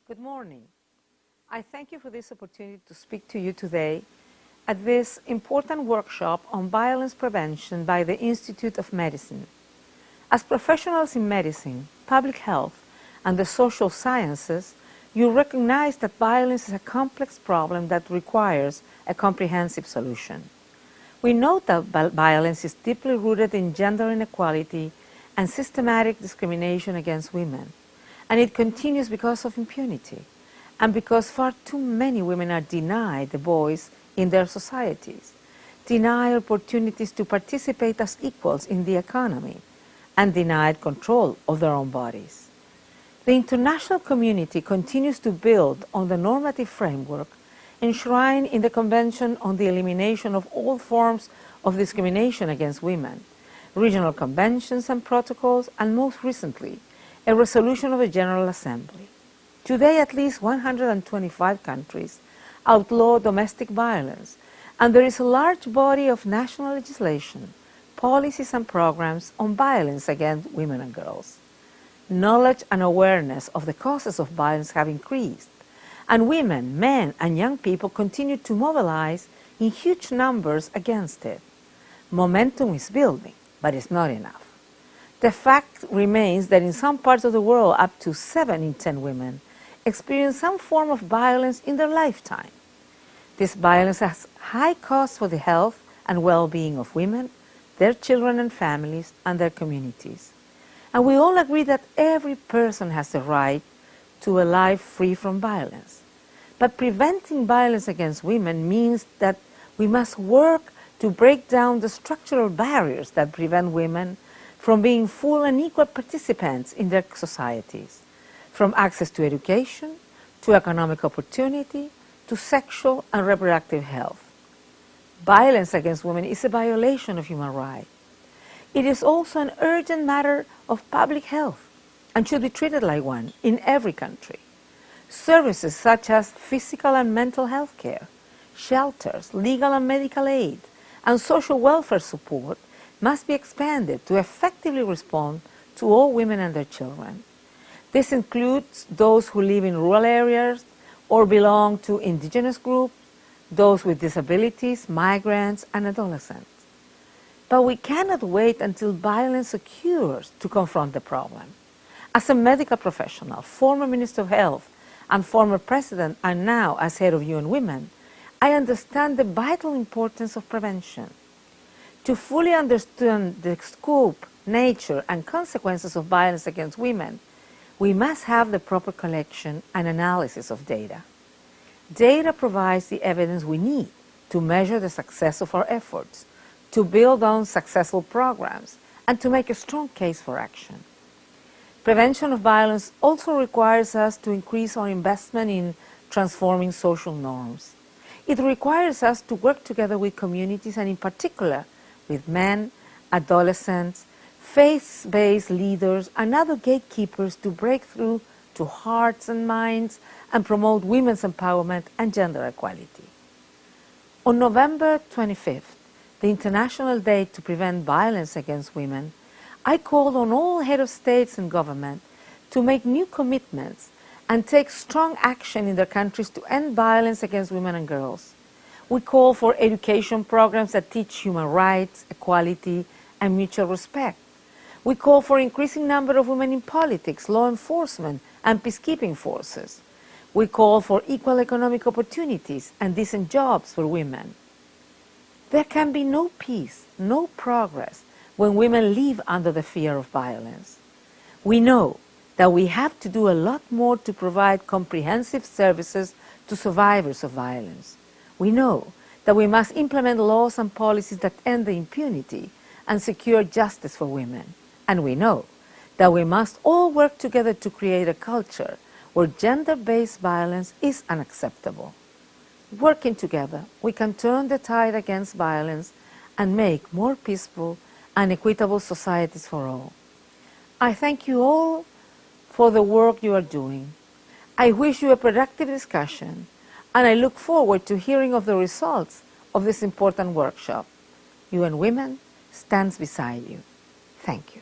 Good morning. I thank you for this opportunity to speak to you today at this important workshop on violence prevention by the Institute of Medicine. As professionals in medicine, public health, and the social sciences, you recognize that violence is a complex problem that requires a comprehensive solution. We know that violence is deeply rooted in gender inequality and systematic discrimination against women, and it continues because of impunity, and because far too many women are denied a voice in their societies, denied opportunities to participate as equals in the economy, and denied control of their own bodies. The international community continues to build on the normative framework enshrined in the Convention on the Elimination of All Forms of Discrimination against Women, regional conventions and protocols, and most recently, a resolution of the General Assembly. Today, at least 125 countries outlaw domestic violence, and there is a large body of national legislation, policies and programs on violence against women and girls. Knowledge and awareness of the causes of violence have increased, and women, men, and young people continue to mobilize in huge numbers against it. Momentum is building, but it's not enough. The fact remains that in some parts of the world, up to 7 in 10 women experience some form of violence in their lifetime. This violence has high costs for the health and well-being of women, their children and families, and their communities. And we all agree that every person has the right to a life free from violence. But preventing violence against women means that we must work to break down the structural barriers that prevent women from being full and equal participants in their societies, from access to education, to economic opportunity, to sexual and reproductive health. Violence against women is a violation of human rights. It is also an urgent matter of public health and should be treated like one in every country. Services such as physical and mental health care, shelters, legal and medical aid, and social welfare support must be expanded to effectively respond to all women and their children. This includes those who live in rural areas or belong to indigenous groups, those with disabilities, migrants, and adolescents. But we cannot wait until violence occurs to confront the problem. As a medical professional, former Minister of Health, and former President, and now as head of UN Women, I understand the vital importance of prevention. To fully understand the scope, nature, and consequences of violence against women, we must have the proper collection and analysis of data. Data provides the evidence we need to measure the success of our efforts, to build on successful programs, and to make a strong case for action. Prevention of violence also requires us to increase our investment in transforming social norms. It requires us to work together with communities, and in particular with men, adolescents, faith-based leaders, and other gatekeepers to break through to hearts and minds and promote women's empowerment and gender equality. On November 25th, the International Day to Prevent Violence Against Women, I called on all heads of states and government to make new commitments and take strong action in their countries to end violence against women and girls. We call for education programs that teach human rights, equality, and mutual respect. We call for increasing number of women in politics, law enforcement, and peacekeeping forces. We call for equal economic opportunities and decent jobs for women. There can be no peace, no progress, when women live under the fear of violence. We know that we have to do a lot more to provide comprehensive services to survivors of violence. We know that we must implement laws and policies that end the impunity and secure justice for women. And we know that we must all work together to create a culture where gender-based violence is unacceptable. Working together, we can turn the tide against violence and make more peaceful and equitable societies for all. I thank you all for the work you are doing. I wish you a productive discussion, and I look forward to hearing of the results of this important workshop. UN Women stands beside you. Thank you.